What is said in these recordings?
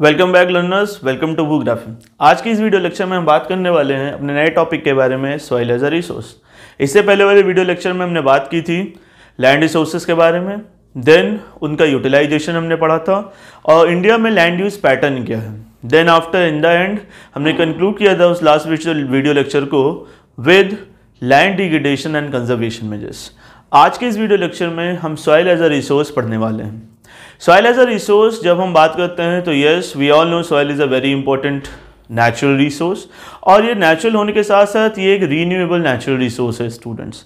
Welcome back learners, welcome to Bhugraphy. आज की इस वीडियो लेक्चर में हम बात करने वाले हैं अपने नए टॉपिक के बारे में, सॉइल एज अ रिसोर्स। इससे पहले वाले वीडियो लेक्चर में हमने बात की थी लैंड रिसोर्सेज के बारे में, देन उनका यूटिलाइजेशन हमने पढ़ा था और इंडिया में लैंड यूज पैटर्न क्या है। Then after in the end हमने कंक्लूड किया था उस लास्ट वीडियो लेक्चर को with land degradation and conservation measures. आज के इस वीडियो लेक्चर में हम सॉइल एज अ रिसोर्स पढ़ने वाले हैं। सॉइल एज अ रिसोर्स जब हम बात करते हैं तो yes we all know soil is a very important natural resource, और ये नेचुरल होने के साथ साथ ये एक रीन्यूएबल नेचुरल रिसोर्स है students.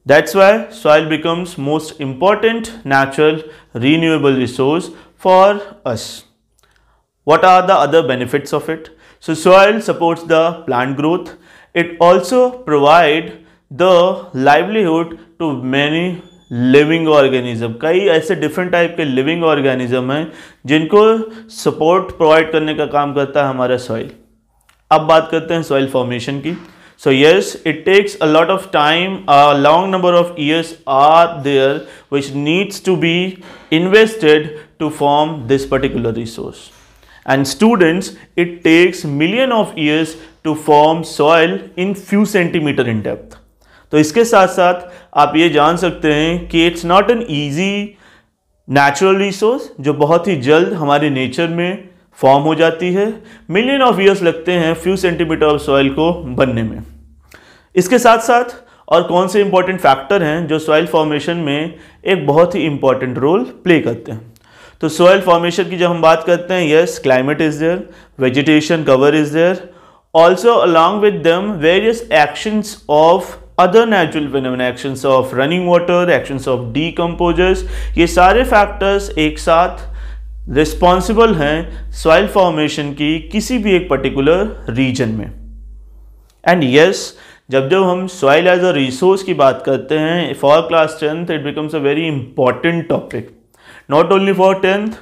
That's why soil becomes most important natural renewable resource for us. What are the other benefits of it? So soil supports the plant growth. It also provide the livelihood to many living organism। कई ऐसे different type के living organism हैं जिनको support provide करने का काम करता है हमारा soil। अब बात करते हैं soil formation की। So yes, it takes a lot of time, a long number of years are there which needs to be invested to form this particular resource. And students, it takes million of years to form soil in few centimeter in depth। तो इसके साथ साथ आप ये जान सकते हैं कि it's not an easy natural resource जो बहुत ही जल्द हमारे नेचर में फॉर्म हो जाती है। मिलियन ऑफ ईयर्स लगते हैं फ्यू सेंटीमीटर ऑफ सॉइल को बनने में। इसके साथ साथ और कौन से इंपॉर्टेंट फैक्टर हैं जो सॉइल फॉर्मेशन में एक बहुत ही इंपॉर्टेंट रोल प्ले करते हैं। तो सॉइल फॉर्मेशन की जब हम बात करते हैं, yes climate is there, vegetation cover is there, also along with them various actions of other natural phenomena, actions of running water, actions of decomposers, ये सारे फैक्टर्स एक साथ रिस्पॉन्सिबल हैं सॉइल फॉर्मेशन की किसी भी एक पर्टिकुलर रीजन में। एंड यस जब जब हम सॉइल एज अ रिसोर्स की बात करते हैं for class 10th it becomes a very important topic. Not only for 10th,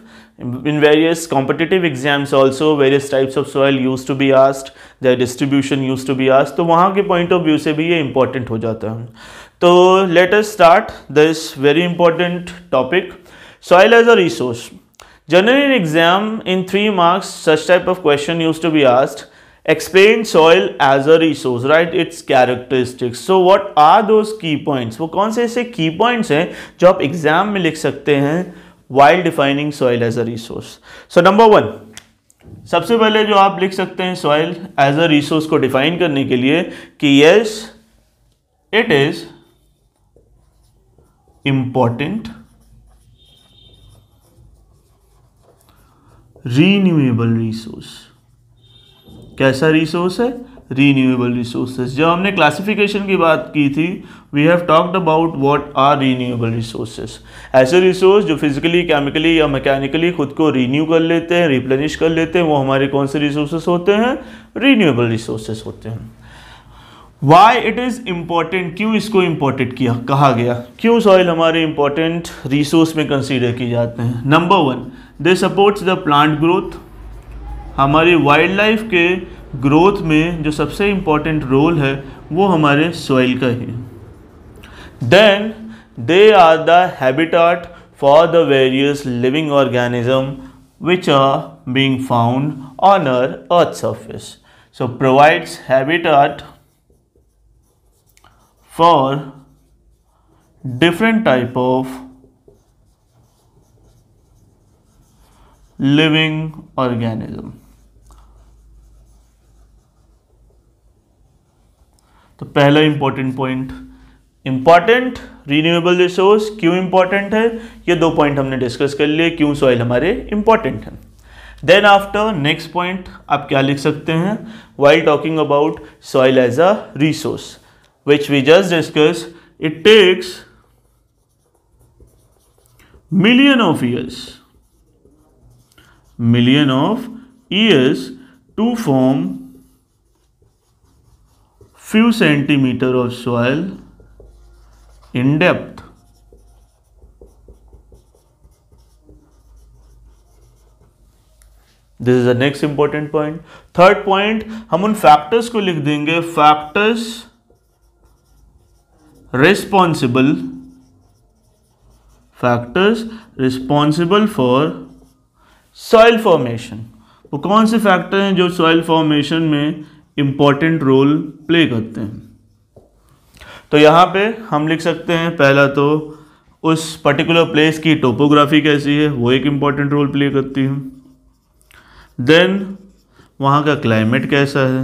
in various competitive exams also various types of soil used to be asked, their distribution used to be asked, तो वहाँ के point of view से भी ये important हो जाता है। तो let us start this very important topic, soil as a resource। Generally in exam in 3 marks such type of question used to be asked, explain soil as a resource, right, its characteristics। So what are those key points? वो कौन से ऐसे key points हैं जो आप exam में लिख सकते हैं while defining soil as a resource? So number 1, सबसे पहले जो आप लिख सकते हैं soil as a resource को डिफाइन करने के लिए कि yes it is important renewable resource। कैसा रिसोर्स है? Renewable resources. जब हमने क्लासिफिकेशन की बात की थी we have talked about what are renewable resources. ऐसे रिसोर्स जो फिजिकली, केमिकली या मैकेनिकली खुद को रीन्यू कर लेते हैं, रिप्लेनिश कर लेते हैं, वो हमारे कौन से रिसोर्सेज होते हैं? रीन्यूएबल रिसोर्सेज होते हैं। वाई इट इज़ इम्पॉर्टेंट, क्यों इसको इम्पोर्टेंट कहा गया, क्यों सॉइल हमारे इंपॉर्टेंट रिसोर्स में कंसीडर किए जाते हैं? Number 1, they supports the plant growth. हमारी वाइल्ड लाइफ के ग्रोथ में जो सबसे इम्पॉर्टेंट रोल है वो हमारे सॉइल का ही। Then they are the habitat for the various living organism which are being found on our earth surface. So provides habitat for different type of living organism. तो पहला important point, important renewable resource क्यों important है, ये 2 point हमने discuss कर लिए क्यों soil हमारे इंपॉर्टेंट है। देन आफ्टर नेक्स्ट पॉइंट आप क्या लिख सकते हैं while talking about soil as a resource which we just discuss, it takes million of years to form few centimeter of soil in depth। This is the next important point. Third point, हम उन factors को लिख देंगे, factors responsible factors responsible for soil formation. वो कौन से factor हैं जो सॉइल फॉर्मेशन में इम्पॉर्टेंट रोल प्ले करते हैं? तो यहाँ पे हम लिख सकते हैं, पहला तो उस पर्टिकुलर प्लेस की टोपोग्राफी कैसी है, वो एक इम्पॉर्टेंट रोल प्ले करती है। देन वहाँ का क्लाइमेट कैसा है,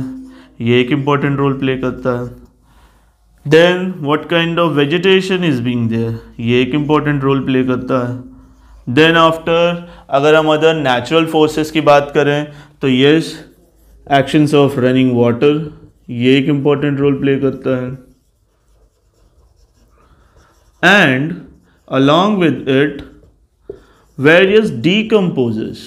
ये एक इम्पॉर्टेंट रोल प्ले करता है। Then what kind of vegetation is being there, ये एक इम्पॉर्टेंट रोल प्ले करता है। देन आफ्टर अगर हम अदर नेचुरल फोर्सेस की बात करें तो yes, actions of running water, ये एक इम्पॉर्टेंट रोल प्ले करता है। And along with it various decomposes,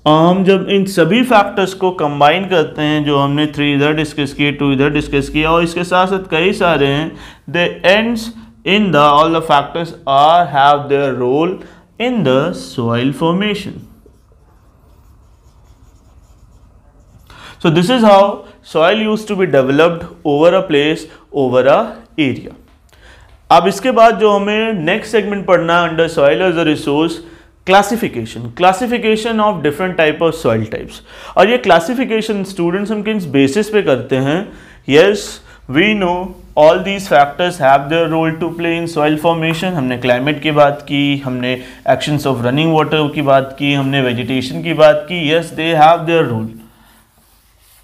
हम जब इन सभी फैक्टर्स को कंबाइन करते हैं, जो हमने 3 इधर डिस्कस किए, 2 इधर डिस्कस किया और इसके साथ साथ कई सारे हैं, they ends in the all the factors are have their role in the soil formation. So this is how soil used to be developed over a place, over a area. अब इसके बाद जो हमें नेक्स्ट सेगमेंट पढ़ना है under soil as a resource, classification of different type of soil types. और ये classification students हम किस बेसिस पे करते हैं? Yes, we know all these factors have their role to play in soil formation. हमने क्लाइमेट की बात की, हमने एक्शंस ऑफ रनिंग वाटर की बात की, हमने वेजिटेशन की बात की. Yes, they have their role.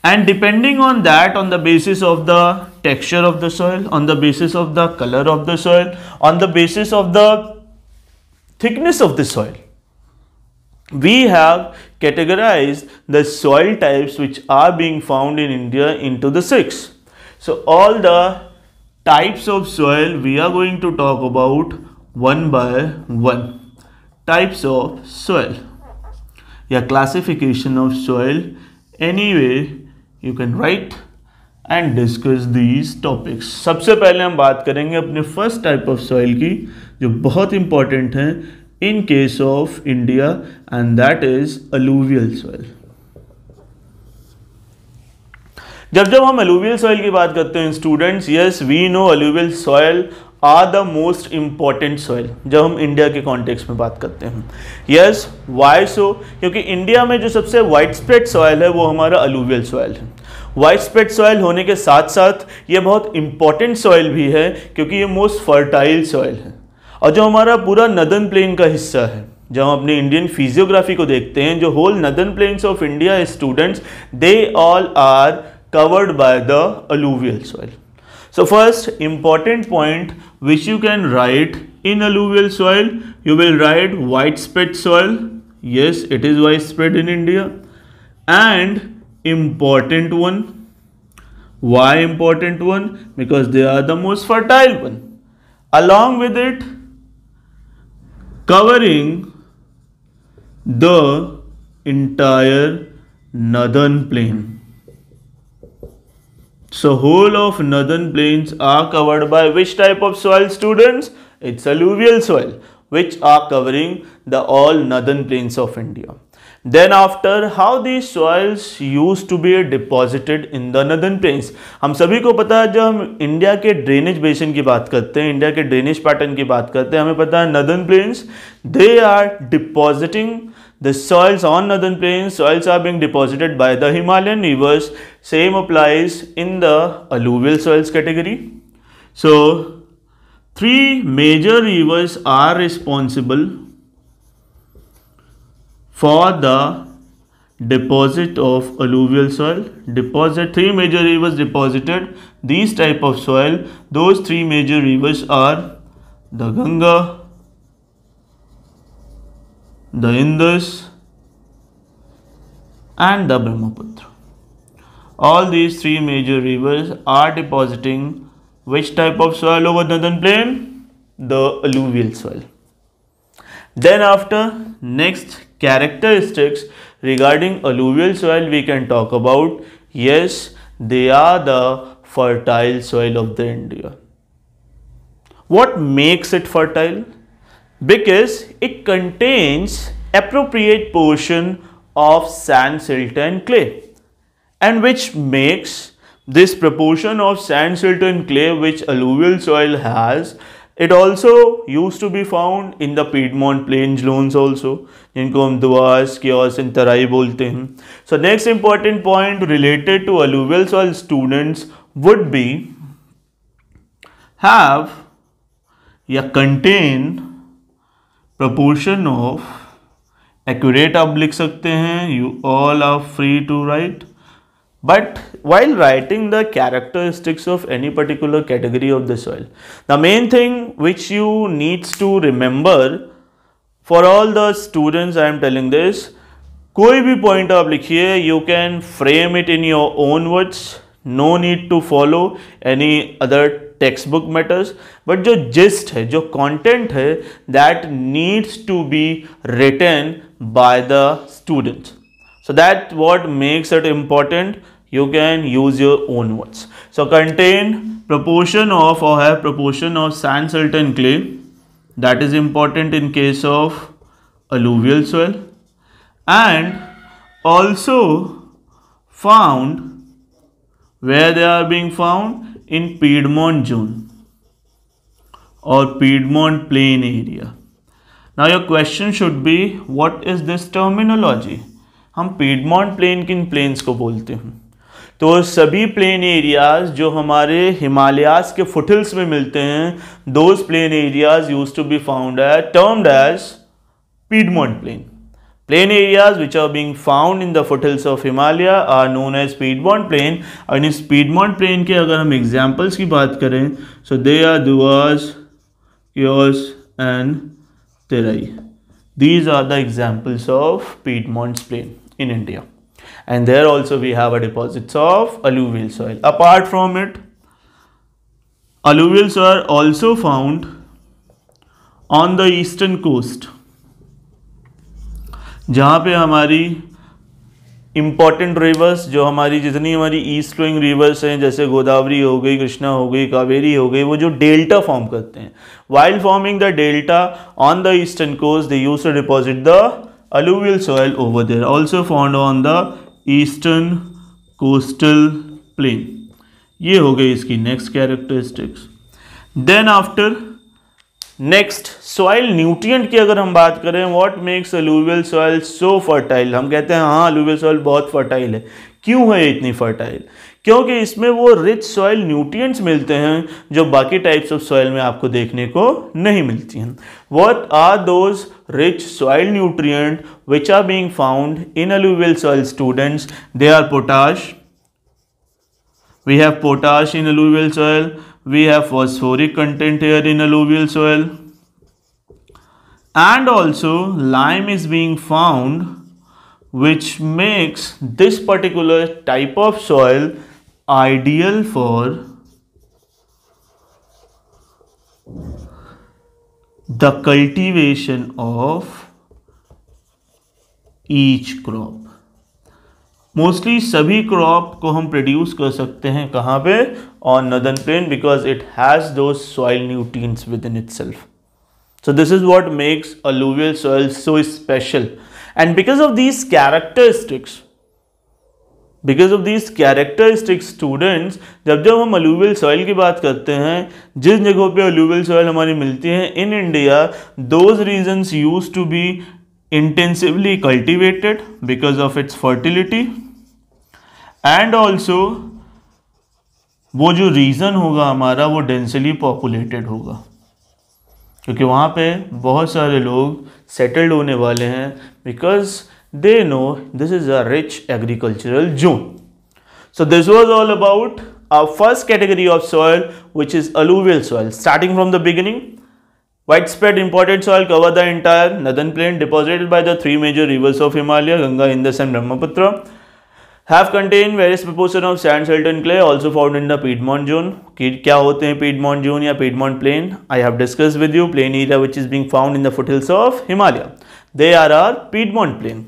And depending on that, on the basis of the texture of the soil, on the basis of the color of the soil, on the basis of the thickness of the soil, we have categorized the soil types which are being found in India into the 6. So all the types of soil we are going to talk about one by one. Types of soil, yeah, classification of soil. Anyway, you can write and discuss these topics. सबसे पहले हम बात करेंगे अपने first type of soil की, जो बहुत important है in case of India, and that is alluvial soil. जब हम अलूवियल सॉइल की बात करते हैं students, yes we know alluvial soil are the most important soil जब हम इंडिया के कॉन्टेक्स्ट में बात करते हैं. Yes, why so? क्योंकि इंडिया में जो सबसे वाइड स्प्रेड सॉइल है वो हमारा अलूवियल सॉइल है. वाइड स्प्रेड सॉइल होने के साथ साथ ये बहुत इंपॉर्टेंट सॉइल भी है क्योंकि ये मोस्ट फर्टाइल सॉइल है. और जो हमारा पूरा नदर्न प्लेन का हिस्सा है, जब हम अपने इंडियन फिजियोग्राफी को देखते हैं, जो whole northern plains of India students, they all are covered by the alluvial soil. So first important point which you can write in alluvial soil, you will write widespread soil. Yes, it is widespread in India. And important one. Why important one? Because they are the most fertile one. Along with it, covering the entire northern plain. So whole of northern plains are covered by which type of soil, students? It's alluvial soil, which are covering the all northern plains of India. Then after, how these soils used to be deposited in the northern plains? हम सभी को पता है, जब हम India के drainage basin की बात करते हैं, इंडिया के ड्रेनेज पैटर्न की बात करते हैं, हमें पता है northern plains, they are depositing the soils on northern plains. Soils are being deposited by the Himalayan rivers. Same applies in the alluvial soils category. So 3 major rivers are responsible for the deposit of alluvial soil. 3 major rivers deposited these type of soil. Those 3 major rivers are the Ganga, the Indus and the Brahmaputra. All these 3 major rivers are depositing which type of soil over northern plain? The alluvial soil. Then after, next characteristics regarding alluvial soil we can talk about. Yes, they are the fertile soil of the India. What makes it fertile? Because it contains appropriate portion of sand, silt and clay, and which makes this proportion of sand, silt and clay which alluvial soil has, It also used to be found in the Piedmont Plain zones also, जिनको हम दुआस, chaos and तराई बोलते हैं. So next important point related to alluvial soil students would be have या contain proportion of, accurate आप लिख सकते हैं, you all are free to write. But while writing the characteristics of any particular category of the soil, the main thing which you needs to remember for all the students, I am telling this, कोई भी point आप लिखिए, you can frame it in your own words, no need to follow any other textbook matters, but जो gist है, जो content है, that needs to be written by the students. So that what makes it important. You can use your own words. So contain proportion of or have proportion of sand, silt and clay. That is important in case of alluvial soil. And also found where they are being found in Piedmont zone or Piedmont Plain area. Now your question should be, what is this terminology? हम Piedmont Plain किन plains को बोलते हैं? तो सभी plain areas जो हमारे हिमालयाज के फुटहिल्स में मिलते हैं, those plain areas use to be found termed as Piedmont Plain. Plain areas which are being found in the foothills of Himalaya are known as Piedmont Plain. और इस Piedmont Plain के अगर हम एग्जाम्पल्स की बात करें, so they are Duas, Kyos and Terai. These are the examples of Piedmont Plain in India. And there also we have a deposits of alluvial soil. Apart from it, alluvial soil also found on the eastern coast, जहाँ पे हमारी important rivers, जो हमारी जितनी हमारी east flowing rivers हैं, जैसे गोदावरी हो गई, कृष्णा हो गई, कावेरी हो गई, वो जो डेल्टा फॉर्म करते हैं. While forming the delta on the eastern coast, they used to deposit the alluvial soil over there. Also found on the eastern coastal plain. ये हो गई इसकी next characteristics. Then after next soil nutrient की अगर हम बात करें, what makes alluvial soil so fertile. हम कहते हैं हाँ अलूवियल सॉइल बहुत फर्टाइल है. क्यों है इतनी फर्टाइल? क्योंकि इसमें वो रिच सॉइल न्यूट्रिएंट्स मिलते हैं जो बाकी टाइप्स ऑफ सॉइल में आपको देखने को नहीं मिलती हैं. What are those rich soil nutrient which are being found in alluvial soil students? They are potash. We have potash in alluvial soil. We have phosphoric content here in alluvial soil. And also lime is being found, which makes this particular type of soil ideal for the cultivation of each crop. Mostly सभी crop को हम produce कर सकते हैं कहाँ पे? On northern plain, because it has those soil nutrients with in itself. So this is what makes alluvial soil so special. And because of these characteristics students, जब हम alluvial soil की बात करते हैं, जिस जगहों पे alluvial soil हमारी मिलती है in India, those regions used to be intensively cultivated because of its fertility, and also वो जो रीजन होगा हमारा वो डेंसली पॉपुलेटेड होगा, क्योंकि वहाँ पे बहुत सारे लोग सेटल्ड होने वाले हैं, because they know this is a rich agricultural zone. So this was all about our first category of soil, which is alluvial soil. Starting from the beginning, widespread imported soil cover the entire northern plain, deposited by the three major rivers of Himalaya, Ganga, Indus and Brahmaputra. Have contained various proportion of sand, silt and clay, also found in the Piedmont zone. क्या होते हैं Piedmont zone या Piedmont plain? I have discussed with you. Plain area which is being found in the foothills of Himalaya, they are our Piedmont plain.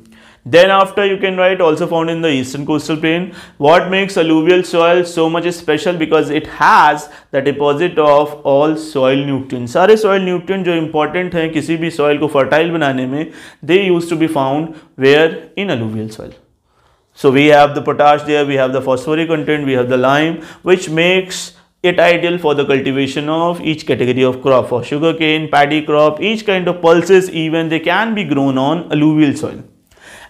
Then after you can write also found in the eastern coastal plain. What makes alluvial soil so much special? Because it has the deposit of all soil nutrients. सारे soil nutrients जो important हैं किसी भी soil को fertile बनाने में, they used to be found where? In alluvial soil. So we have the potash there, we have the phosphoric content, we have the lime, which makes it ideal for the cultivation of each category of crop. For sugarcane, paddy crop, each kind of pulses, even they can be grown on alluvial soil.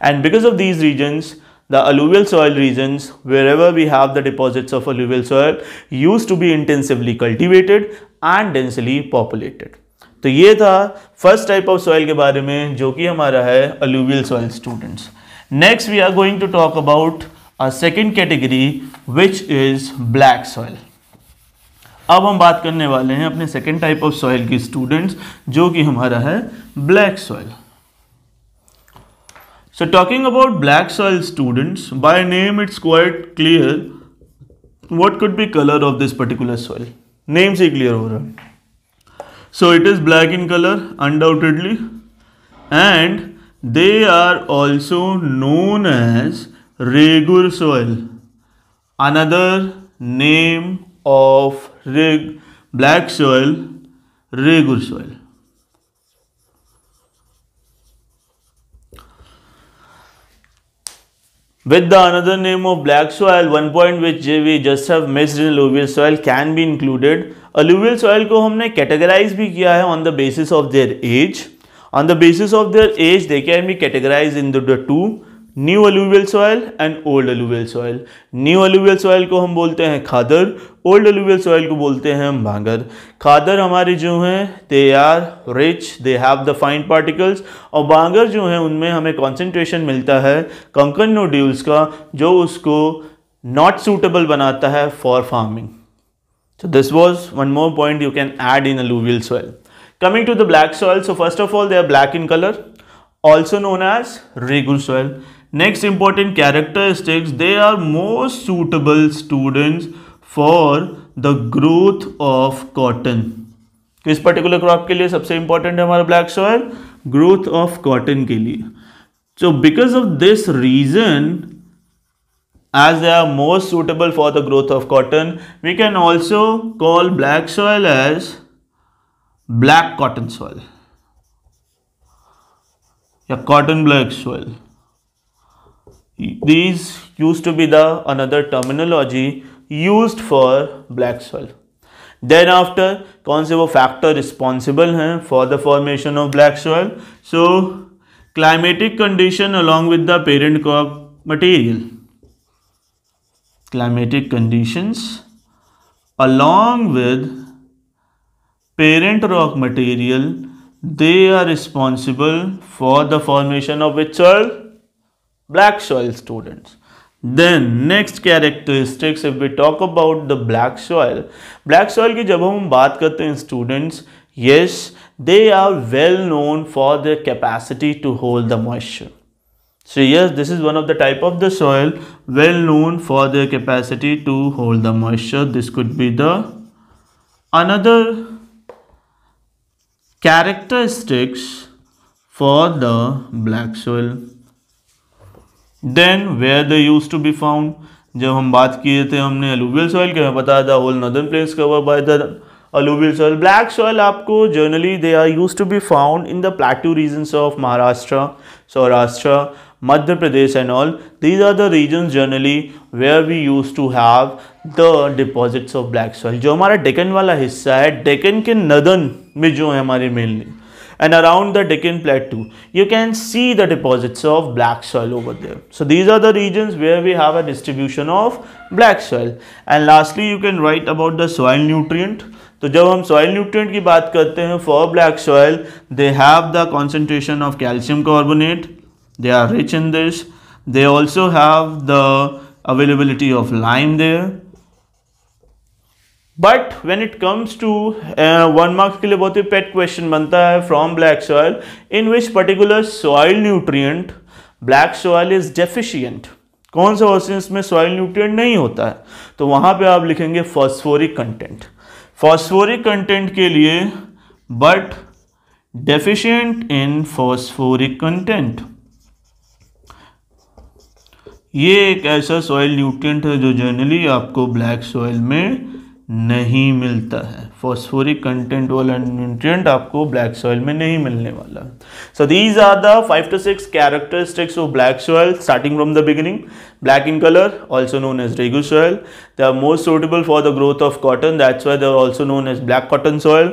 And because of these regions, the alluvial soil regions, wherever we have the deposits of alluvial soil, used to be intensively cultivated and densely populated. तो ये था first type of soil के बारे में जो कि हमारा है alluvial soil students. Next we are going to talk about a second category which is black soil. अब हम बात करने वाले हैं अपने सेकेंड टाइप ऑफ सॉइल की स्टूडेंट्स जो कि हमारा है black soil. So talking about black soil students, by name it's quite clear what could be color of this particular soil. Name से clear हो रहा है. So it is black in color undoubtedly, and they are also known as regur soil. Another name of black soil, regur soil. With the another name of black soil, one point which we just have missed in alluvial soil can be included. Alluvial soil को हमने categorize भी किया है on the basis of their age. On the basis of their age, they can be categorized into the two, new alluvial soil and old alluvial soil. New alluvial soil को हम बोलते हैं खादर, old alluvial soil को बोलते हैं हम भांगर. खादर हमारे जो हैं they are rich, they have the fine particles, और भांगर जो हैं उनमें हमें concentration मिलता है कंकन नोड्यूल्स का जो उसको not suitable बनाता है for farming. So this was one more point you can add in alluvial soil. Coming to the black soil, so first of all they are black in color, also known as regur soil. Next important characteristics, they are most suitable students for the growth of cotton. किस particular crop के लिए सबसे important है हमारा black soil? Growth of cotton के लिए. So because of this reason, as they are most suitable for the growth of cotton, we can also call black soil as black cotton soil या cotton black soil. These used to be the another terminology used for black soil. Then after, कौन से वो factor responsible हैं for the formation of black soil? So climatic condition along with the parent crop material. Climatic conditions along with parent rock material, they are responsible for the formation of which soil? Black soil students. Then next characteristics, if we talk about the black soil की जब हम बात करते हैं students, yes, they are well known for their capacity to hold the moisture. So yes, this is one of the type of the soil well known for their capacity to hold the moisture. This could be the another characteristics for the black soil. Then where they used to be found, जब हम बात किए थे हमने alluvial soil के, मैं बताया था whole northern plains covered by the alluvial soil. Black soil आपको generally they are used to be found in the plateau regions of Maharashtra, Saurashtra, Madhya Pradesh and all. These are the regions generally where we used to have the deposits of black soil. जो हमारा डेक्कन वाला हिस्सा है, डेक्कन के northern में जो है हमारे mainly, and around the Deccan Plateau, you can see the deposits of black soil over there. So these are the regions where we have a distribution of black soil. And lastly, you can write about the soil nutrient. तो जब हम soil nutrient की बात करते हैं for black soil, they have the concentration of calcium carbonate. They are rich in this. They also have the availability of lime there. But when it comes to 1 mark के लिए बहुत ही pet question बनता है from black soil, in which particular soil nutrient black soil is deficient. कौन सा versus में soil nutrient नहीं होता है, तो वहाँ पे आप लिखेंगे phosphoric content. Phosphoric content के लिए but deficient in phosphoric content. ये एक ऐसा soil nutrient है जो जनरली आपको black soil में नहीं मिलता है. फॉस्फोरिक कंटेंट वाला न्यूट्रिएंट आपको ब्लैक सॉइल में नहीं मिलने वाला। So these are the 5 to 6 characteristics of black soil starting from the beginning. Black in color, also known as regu soil. They are more suitable for the growth of cotton. That's why they are also known as black cotton soil.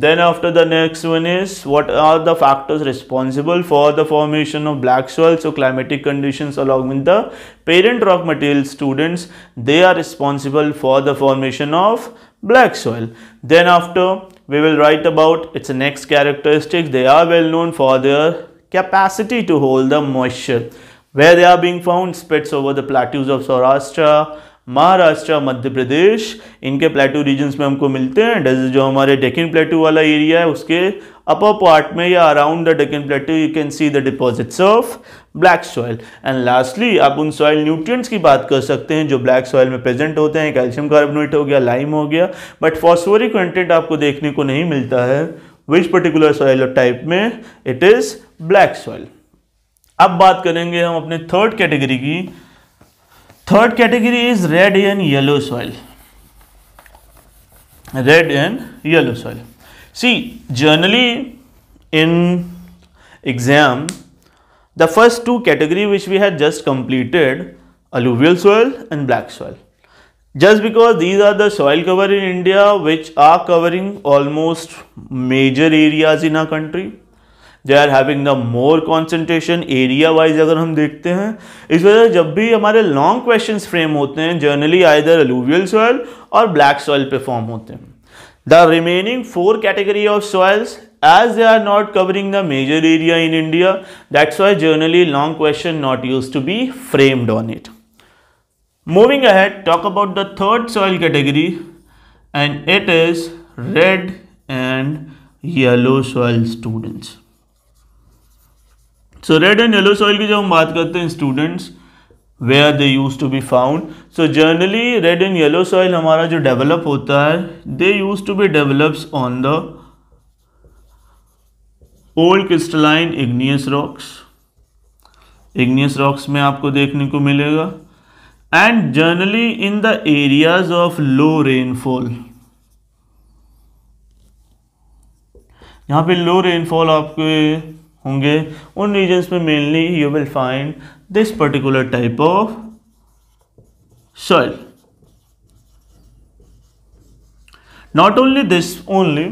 Then after the next one is what are the factors responsible for the formation of black soil? So climatic conditions along with the parent rock material, students, they are responsible for the formation of black soil. Then after we will write about its next characteristics. They are well known for their capacity to hold the moisture. Where they are being found? Spreads over the plateaus of Saurashtra, Maharashtra, Madhya Pradesh, इनके plateau regions में हमको मिलते हैं। जो हमारे डेक्कन प्लेटू वाला area है उसके अपर पार्ट में या around the Deccan प्लेटू you can see the deposits of black soil. And lastly आप उन सॉइल न्यूट्रिएंट्स की बात कर सकते हैं जो ब्लैक सॉइल में प्रेजेंट होते हैं। कैल्शियम कार्बोनेट हो गया, लाइम हो गया, बट फॉस्फोरिक कंटेंट आपको देखने को नहीं मिलता है। विच पर्टिकुलर सॉइल टाइप में? It is black soil. अब बात करेंगे हम अपने थर्ड कैटेगरी की। Third category is red and yellow soil. Red and yellow soil, see generally in exam the first two category which we had just completed, alluvial soil and black soil, just because these are the soil cover in India which are covering almost major areas in our country. They are having the more concentration area wise। अगर हम देखते हैं इस वजह से जब भी हमारे लॉन्ग क्वेश्चंस फ्रेम होते हैं जनरली आइदर alluvial soil और black soil पे फॉर्म होते हैं। The remaining 4 category of soils, as they are not covering the major area in India, that's why generally long question not used to be framed on it. Moving ahead, talk about the third soil category and it is red and yellow soil, students. So red and yellow soil की जब हम बात करते हैं students, where they use to be found, so generally red and yellow soil हमारा जो develop होता है, they use to be develops on the old crystalline igneous rocks. Igneous rocks में आपको देखने को मिलेगा and generally in the areas of low rainfall. यहाँ पे लो रेनफॉल आपके होंगे उन रीजन्स में mainly you will find this particular type of soil. Not only this, only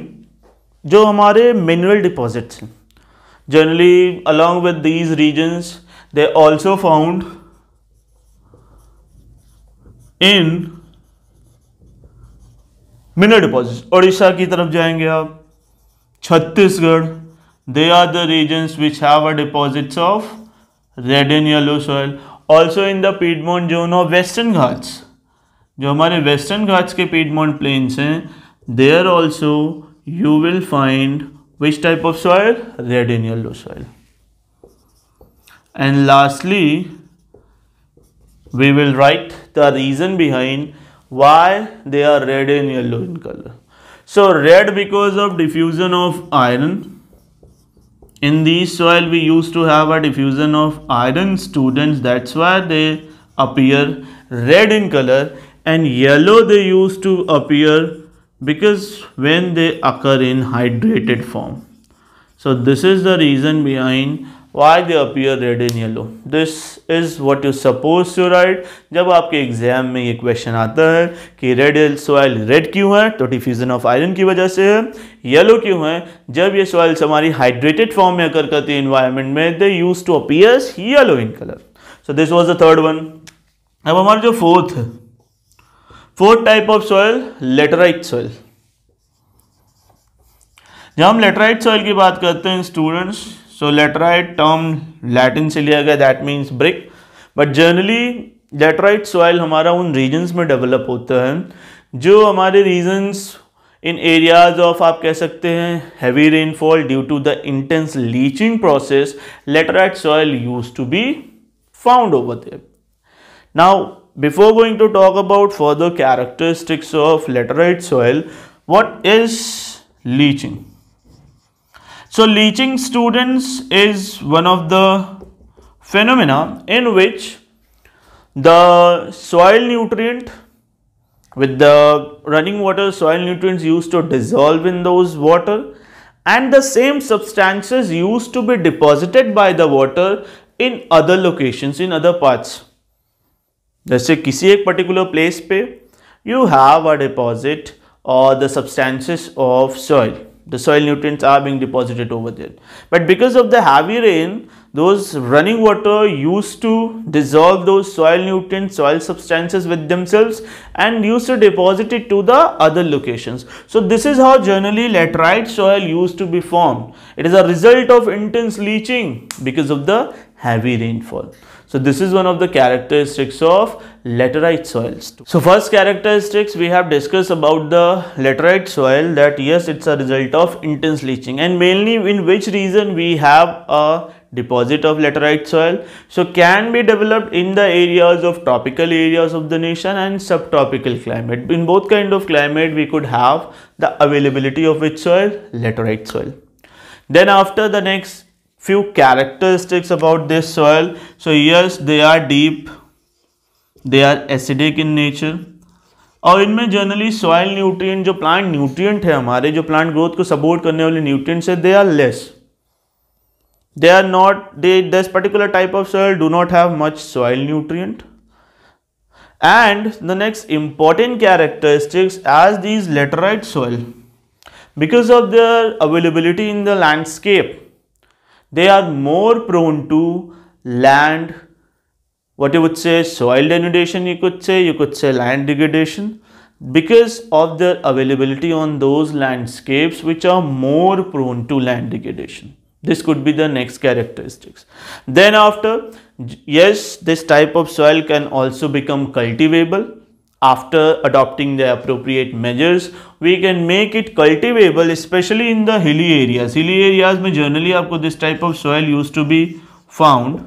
जो हमारे मिनरल डिपॉजिट्स हैं generally along with these regions, they also found in mineral deposits. Orissa की तरफ जाएंगे आप, Chhattisgarh, they are the regions which have a deposits of red and yellow soil. Also in the Piedmont zone of Western Ghats, जो हमारे Western Ghats के Piedmont plains हैं, there also you will find which type of soil? Red and yellow soil. And lastly we will write the reason behind why they are red and yellow in color. So red because of diffusion of iron. In these soil we used to have a diffusion of iron, students, that's why they appear red in color, and yellow they used to appear because when they occur in hydrated form. So this is the reason behind why they appear red and yellow. This is what you supposed to write जब आपके exam में ये question आता है कि red soil red क्यों है, तो डिफ्यूजन ऑफ आयरन की वजह से है। येलो क्यों है, जब ये सॉइल्स हमारी हाइड्रेटेड फॉर्म में अकर करती है इन्वायरमेंट में, they use to appears yellow in colour. So this was the third one. अब हमारा जो फोर्थ है, fourth type of soil, laterite soil. जब हम लेटराइट सॉइल की बात करते हैं students, so laterite term Latin से लिया गया, that means brick, but generally laterite soil हमारा उन रीजन्स में डेवलप होता है जो हमारे रीजन्स इन एरियाज ऑफ, आप कह सकते हैं, heavy rainfall due to the intense leaching process, laterite soil use to be found over there. Now before going to talk about further characteristics of laterite soil, what is leaching? So leaching, students, is one of the phenomena in which the soil nutrient With the running water, soil nutrients used to dissolve in those water, and the same substances used to be deposited by the water in other locations, in other parts. जैसे किसी एक particular place पे you have a deposit or the substances of soil. The soil nutrients are being deposited over there. But because of the heavy rain, those running water used to dissolve those soil nutrients, soil substances with themselves and used to deposit it to the other locations. So this is how generally laterite soil used to be formed. It is a result of intense leaching because of the heavy rainfall. So this is one of the characteristics of laterite soils. So first characteristics we have discussed about the laterite soil, that yes, it's a result of intense leaching, and mainly in which region we have a deposit of laterite soil. So can be developed in the areas of tropical areas of the nation and subtropical climate. In both kind of climate we could have the availability of which soil? Laterite soil. Then after, the next few characteristics about this soil. So yes, they are deep, they are acidic in nature, और इनमें generally soil nutrient, जो plant nutrient है हमारे, जो plant growth को support करने वाले nutrients है, they are less. They are not, this particular type of soil do not have much soil nutrient. And the next important characteristics, as these laterite soil, because of their availability in the landscape, they are more prone to land, what you would say, soil denudation, you could say land degradation, because of their availability on those landscapes which are more prone to land degradation. This could be the next characteristics. Then after, yes, this type of soil can also become cultivable. After adopting the appropriate measures, we can make it cultivable, especially in the hilly areas. Hilly areas में generally आपको this type of soil used to be found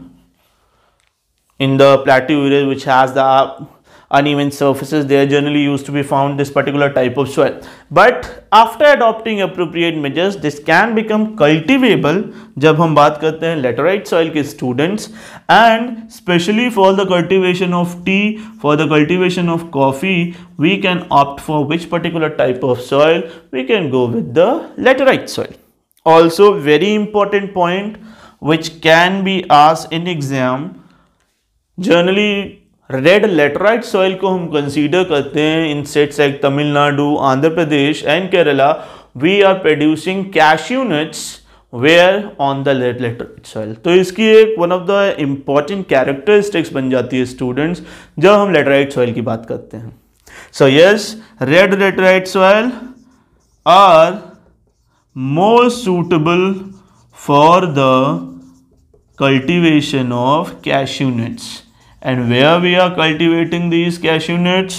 in the plateau areas which has the uneven surfaces. They are generally used to be found this particular type of soil. But after adopting appropriate measures, this can become cultivable. जब हम बात करते हैं laterite soil के students, and especially for the cultivation of tea, for the cultivation of coffee, we can opt for which particular type of soil? We can go with the laterite soil. Also, very important point which can be asked in exam, generally red laterite soil को हम consider करते हैं in states like Tamil Nadu, Andhra Pradesh and Kerala. We are producing cashew nuts where on the laterite soil. तो इसकी एक one of the important characteristics बन जाती है स्टूडेंट्स जब हम लेटराइट सॉइल की बात करते हैं. So yes, red laterite soil are more suitable for the cultivation of cashew nuts. And where we are cultivating these cashew nuts?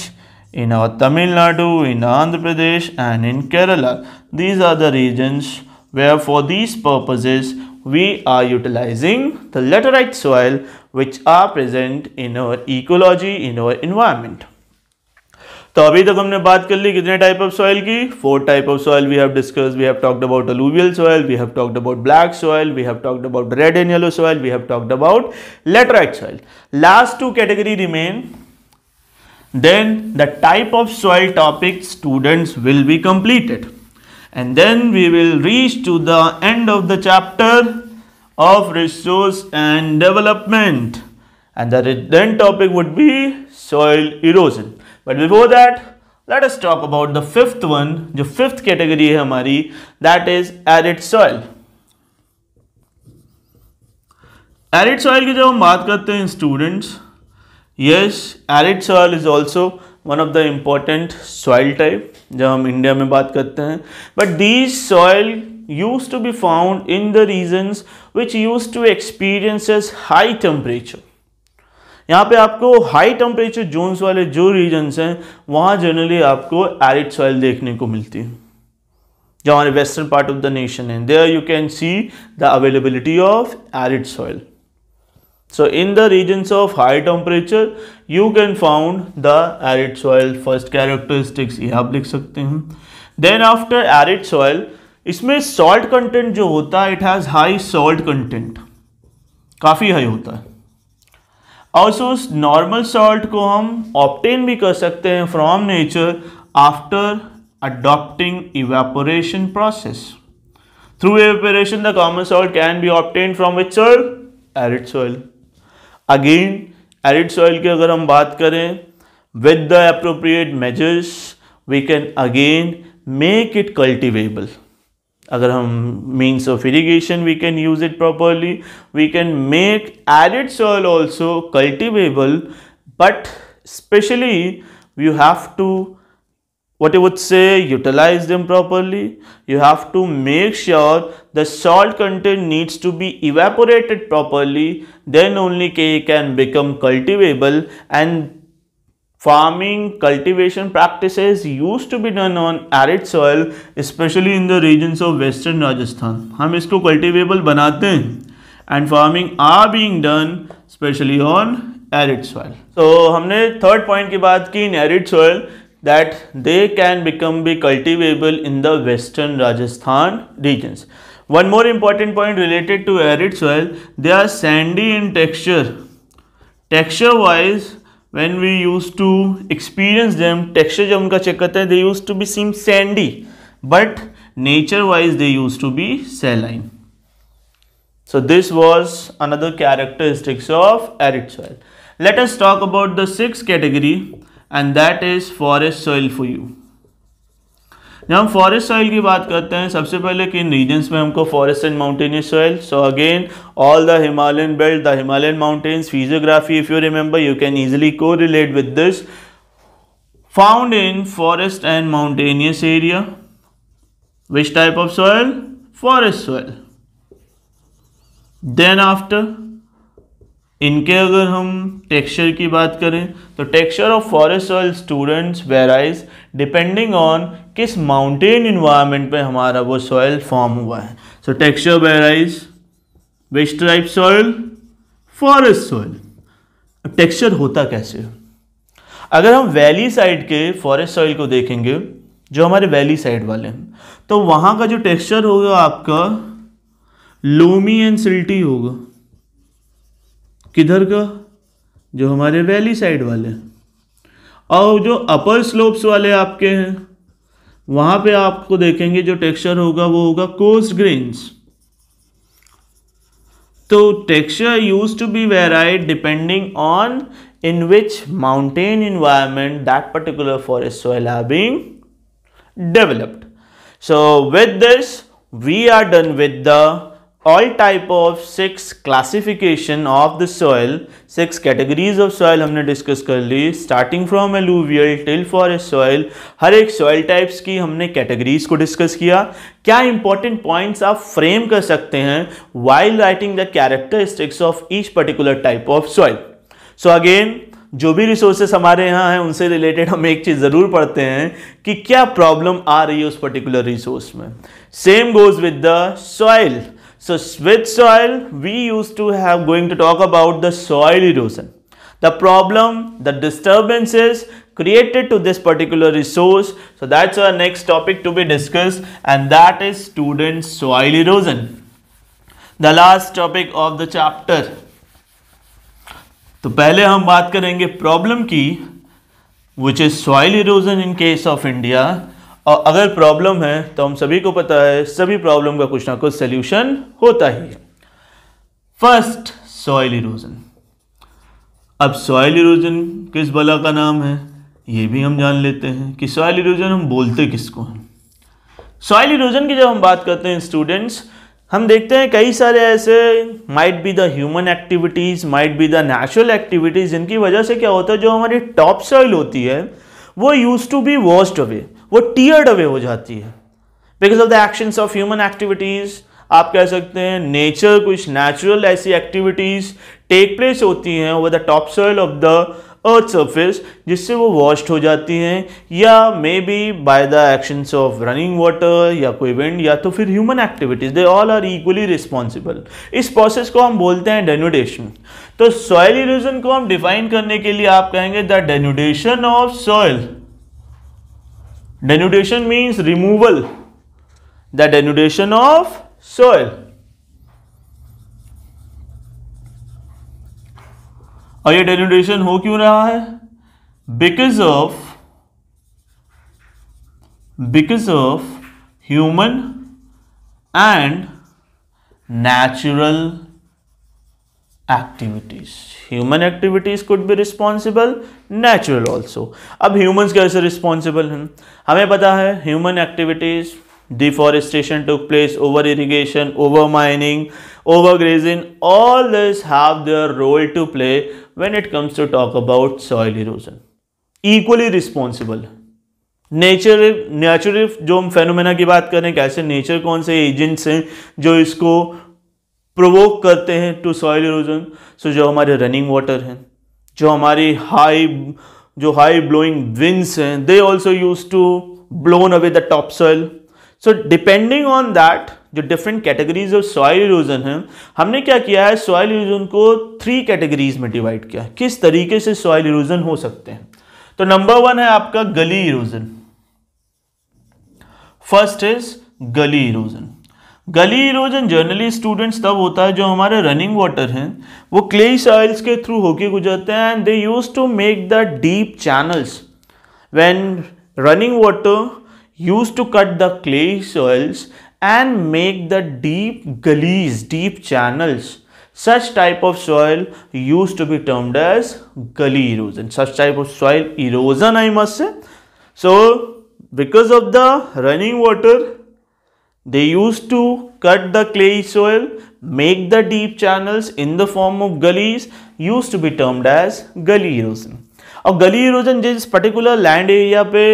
In our Tamil Nadu, in Andhra Pradesh and in Kerala. These are the regions where for these purposes we are utilizing the laterite soil which are present in our ecology, in our environment. तो अभी तक हमने बात कर ली कितने type of soil की? 4 type of soil we have discussed. We have talked about alluvial soil, we have talked about black soil, we have talked about red and yellow soil, we have talked about laterite soil. Last 2 category remain. Then the type of soil topic students will be completed, and then we will reach to the end of the chapter of resource and development, and the then topic would be soil erosion. But before that, let us talk about the fifth one, जो fifth category है हमारी, that is arid soil. Arid soil की जब हम बात करते हैं students, yes, arid soil is also one of the important soil type जब हम इंडिया में बात करते हैं. But these soil used to be found in the regions which used to experiences high temperature. यहाँ पे आपको हाई टेम्परेचर जोन्स वाले जो रीजन्स हैं वहाँ जनरली आपको एरिड सॉइल देखने को मिलती है, जो हमारे western part of the nation है. There you can see the availability of arid soil. So in the regions of high temperature you can found the arid soil. First characteristics ये आप लिख सकते हैं. देन आफ्टर एरिड सॉइल, इसमें salt content जो होता है, it has high salt content, काफ़ी हाई होता है. ऑल्सो नॉर्मल सॉल्ट को हम ऑब्टेन भी कर सकते हैं from nature after adopting evaporation process. Through evaporation the common salt can be obtained from which soil? Arid soil. Again arid soil की अगर हम बात करें with the appropriate measures we can again make it cultivable. अगर हम means of irrigation we can use it properly, we can make arid soil also cultivable, but especially you have to, what you would say, utilize them properly. You have to make sure the salt content needs to be evaporated properly, then only it can become cultivable. And farming cultivation practices used to be done on arid soil, especially in the regions of western Rajasthan. हम इसको cultivable बनाते हैं and farming are being done especially on arid soil. So हमने third point की बात की in arid soil, that they can be cultivable in the western Rajasthan regions. One more important point related to arid soil, they are sandy in texture. Texture wise, when we used to experience them, texture जब उनका check करते हैं, they used to be seem sandy, but nature wise they used to be saline. So this was another characteristics of arid soil. Let us talk about the sixth category, and that is forest soil for you. जब हम forest soil की बात करते हैं, सबसे पहले किन regions में हमको forest and mountainous soil. So again all the Himalayan belt, the Himalayan mountains, physiography if you remember you can easily correlate with this, found in forest and mountainous area. Which type of soil? Forest soil. Then after इनके अगर हम texture की बात करें तो texture of forest soil students varies depending on किस mountain environment पे हमारा वो सॉइल फॉर्म हुआ है. So texture varies. Which type soil? Forest soil. Texture होता कैसे? अगर हम वैली साइड के फॉरेस्ट सॉइल को देखेंगे, जो हमारे वैली साइड वाले हैं, तो वहां का जो टेक्सचर होगा आपका लोमी एंड सिल्टी होगा. किधर का? जो हमारे वैली साइड वाले. और जो अपर स्लोप्स वाले आपके हैं वहां पे आपको देखेंगे जो टेक्सचर होगा वो होगा कोस्ट ग्रेन्स. तो texture use to be varied depending on in which mountain environment that particular forest soil are being developed. So with this we are done with the all type of 6 classification of the soil, 6 categories of soil हमने discuss कर ली, starting from alluvial till forest soil. हर एक soil types की हमने categories को discuss किया. क्या important points आप frame कर सकते हैं while writing the characteristics of each particular type of soil. So again जो भी रिसोर्सेस हमारे यहाँ हैं उनसे रिलेटेड हम एक चीज़ ज़रूर पढ़ते हैं कि क्या प्रॉब्लम आ रही है उस पर्टिकुलर रिसोर्स में. Same goes with the soil. So with soil we use to have going to talk about the soil erosion, the problem, the disturbances created to this particular resource. So that's our next topic to be discussed, and that is student soil erosion, the last topic of the chapter. तो पहले हम बात करेंगे problem की, which is soil erosion in case of India. और अगर problem है तो हम सभी को पता है सभी प्रॉब्लम का कुछ ना कुछ सोल्यूशन होता ही है. First soil erosion. अब सॉइल इरोजन किस बला का नाम है ये भी हम जान लेते हैं कि सॉइल इरोजन हम बोलते किसको हैं. सॉइल इरोजन की जब हम बात करते हैं स्टूडेंट्स, हम देखते हैं कई सारे ऐसे might be the human activities, might be the natural activities, जिनकी वजह से क्या होता है जो हमारी टॉप सॉइल होती है वो use to be washed away, वो टीयर्ड अवे हो जाती है because of the actions of human activities. आप कह सकते हैं नेचर, कुछ नेचुरल ऐसी एक्टिविटीज़ टेक प्लेस होती हैं over the top soil of the earth surface जिससे वो वॉश्ड हो जाती हैं, या may be by the actions of running water या कोई विंड या तो फिर human activities. They all are equally responsible. इस प्रोसेस को हम बोलते हैं डेनुडेशन. तो सॉइल इरोजन को हम डिफाइन करने के लिए आप कहेंगे the denudation of soil. Denudation means removal, the denudation of soil. और ये डेनुडेशन हो क्यों रहा है? Because of human and natural activities. Human activities could be responsible, natural also. अब humans कैसे responsible हैं? हमें पता है human activities, deforestation took place, over irrigation, over mining, over grazing, all this have their role to play when it comes to talk about soil erosion. Equally responsible. Natural जो हम phenomena की बात करें, कैसे नेचर कौन से agents हैं जो इसको प्रोवोक करते हैं टू सॉइल इरोजन। सो जो हमारे रनिंग वाटर हैं, जो हमारी हाई ब्लोइंग विंड्स हैं, they also use to blown away the top soil. So depending on that जो different categories of soil erosion हैं, हमने क्या किया है, सॉइल इरोजन को 3 कैटेगरीज में डिवाइड किया है। किस तरीके से सॉइल इरोजन हो सकते हैं? तो नंबर 1 है आपका गली इरोजन। फर्स्ट इज गली erosion. Gully erosion generally students तब होता है जो हमारे रनिंग वाटर हैं वो क्ले सॉइल्स के थ्रू होके गुजरते हैं, and they use to make the deep channels. When running water use to cut the clay soils and make the deep gullies, deep channels, such type of soil used to be termed as gully erosion. Such type of soil erosion, I must say. So because of the running water, they used to cut the clay soil, make the deep channels in the form of gullies, used to be termed as gully erosion. और gully erosion जिस particular land area पे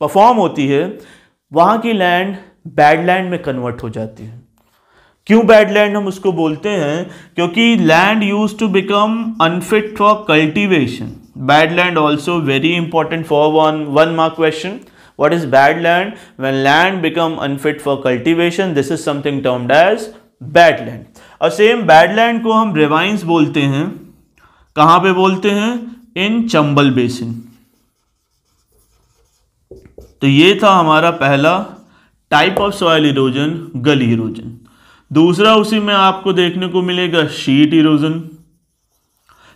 perform होती है, वहाँ की land bad land में convert हो जाती है। क्यों बैड लैंड हम उसको बोलते हैं? क्योंकि land use to become unfit for cultivation. Bad land also very important for one mark question. What is bad land? When land become unfit for cultivation, this is something termed as bad land. और same bad land को हम ravines बोलते हैं। कहां पे बोलते हैं? In Chambal basin. तो ये था हमारा पहला type of soil erosion, gully erosion. दूसरा उसी में आपको देखने को मिलेगा sheet erosion.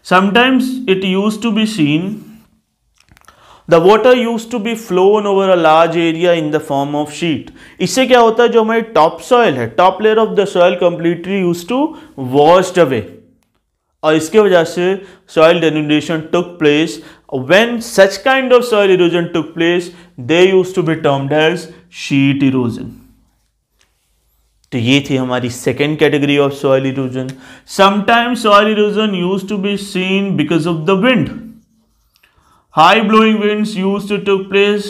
Sometimes it use to be seen the water use to be flown over a large area in the form of sheet. इससे क्या होता है, जो हमारी टॉप सॉइल है, top layer of the soil completely use to washed away, और इसके वजह से soil denudation took place. When such kind of soil erosion took place, they use to be termed as sheet erosion. तो ये थी हमारी second category of soil erosion. Sometimes soil erosion use to be seen because of the wind. High blowing winds use to take place,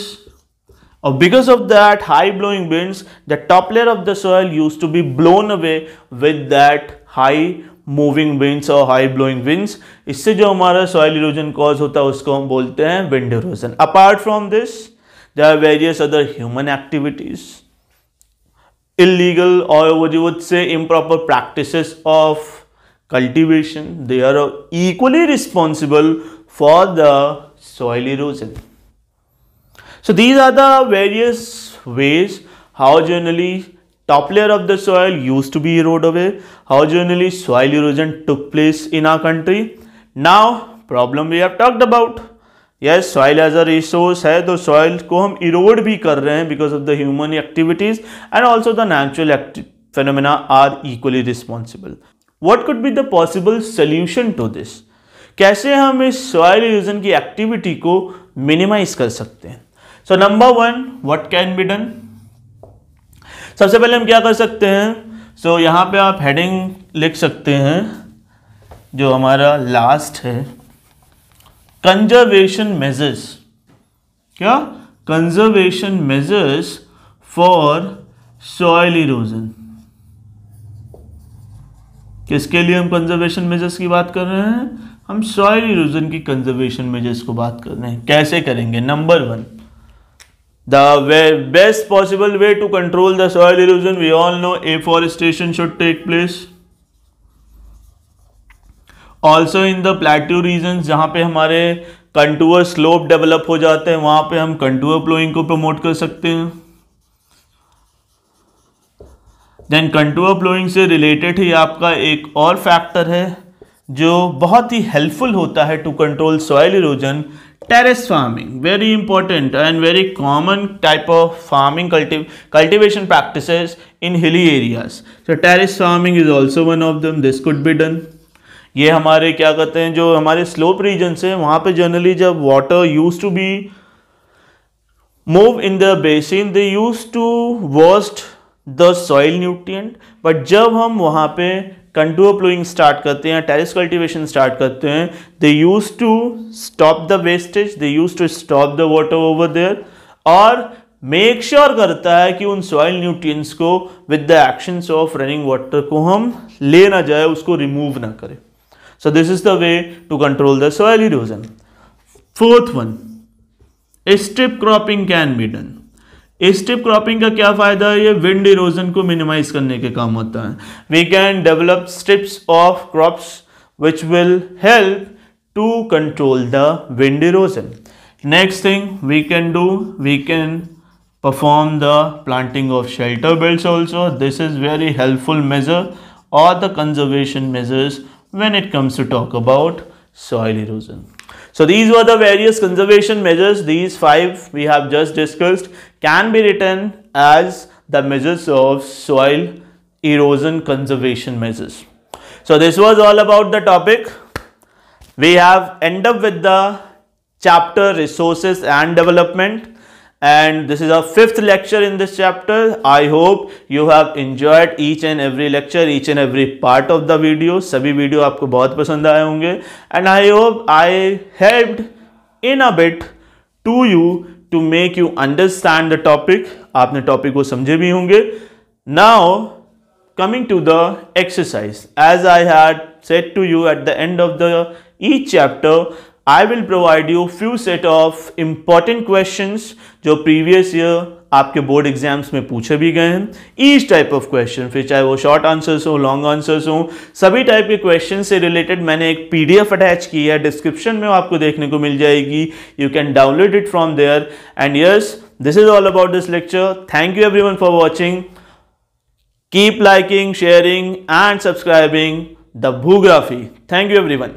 और because of that high blowing winds the top layer of the soil use to be blown away with that high moving winds और high blowing winds. इससे जो हमारा soil erosion cause होता है उसको हम बोलते हैं wind erosion. Apart from this there are various other human activities, illegal or what you would say improper practices of cultivation. They are equally responsible for the soil erosion. So these are the various ways how generally top layer of the soil used to be eroded away, how generally soil erosion took place in our country. Now problem we have talked about. Yes, soil as a resource है, तो soil को हम इरोड भी कर रहे हैं because of the human activities, and also the natural phenomena are equally responsible. What could be the possible solution to this? कैसे हम इस सॉइल इरोजन की एक्टिविटी को मिनिमाइज कर सकते हैं? So number 1, what can be done? सबसे पहले हम क्या कर सकते हैं? सो यहाँ पे आप हेडिंग लिख सकते हैं जो हमारा लास्ट है, कंजर्वेशन मेजर्स। क्या? Conservation measures for soil erosion. किसके लिए हम कंजर्वेशन मेजर्स की बात कर रहे हैं? हम सॉइल इरोजन की कंजर्वेशन मेजर्स को बात कर रहे हैं। कैसे करेंगे? Number 1, the best possible way to control the soil erosion, we all know afforestation should take place. Also in the plateau region, जहाँ पे हमारे कंटूअर स्लोप डेवलप हो जाते हैं, वहाँ पे हम कंटूअर प्लोइंग को प्रमोट कर सकते हैं। देन कंटूअर प्लोइंग से रिलेटेड ही आपका एक और फैक्टर है जो बहुत ही हेल्पफुल होता है to control soil erosion, terrace farming, very important and very common type of farming cultivation practices in hilly areas. So terrace farming is also one of them. This could be done. ये हमारे क्या कहते हैं, जो हमारे slope reason है वहाँ पे जनरली जब water use to be move in the basin, they use to waste the soil nutrient, but जब हम वहाँ पे कंटूर प्लूइंग स्टार्ट करते हैं, टेरेस कल्टीवेशन स्टार्ट करते हैं, they use to stop the wastage, they use to stop the water over there, और make sure करता है कि उन सॉइल न्यूट्रिएंट्स को with the actions of running water को हम ले ना जाए, उसको रिमूव ना करें. So this is the way to control the soil erosion. Fourth one, strip cropping can be done. Strip cropping का क्या फायदा है? ये विंड इरोजन को मिनिमाइज करने के काम होता है. We can develop strips of crops which will help to control the wind erosion. Next thing we can do, we can perform the planting of shelter belts also. This is very helpful measure or the conservation measures when it comes to talk about soil erosion. So these were the various conservation measures. These 5 we have just discussed can be written as the measures of soil erosion conservation measures. So this was all about the topic. We have ended up with the chapter resources and development. And this is our 5th lecture in this chapter. I hope you have enjoyed each and every lecture, each and every part of the video. सभी video आपको बहुत पसंद आए होंगे. And I hope I helped in a bit to you to make you understand the topic. आपने topic को समझे भी होंगे. Now coming to the exercise, as I had said to you at the end of the each chapter, I will provide you few set of important questions जो previous year आपके board exams में पूछे भी गए हैं. Each type of question, फिर चाहे वो शॉर्ट आंसर्स हो, लॉन्ग आंसर्स हो, सभी टाइप के क्वेश्चन से रिलेटेड मैंने एक PDF अटैच की है, डिस्क्रिप्शन में आपको देखने को मिल जाएगी. You can download it from there. And yes, this is all about this lecture. Thank you everyone for watching. Keep liking, sharing and subscribing the Bhugraphy. Thank you everyone.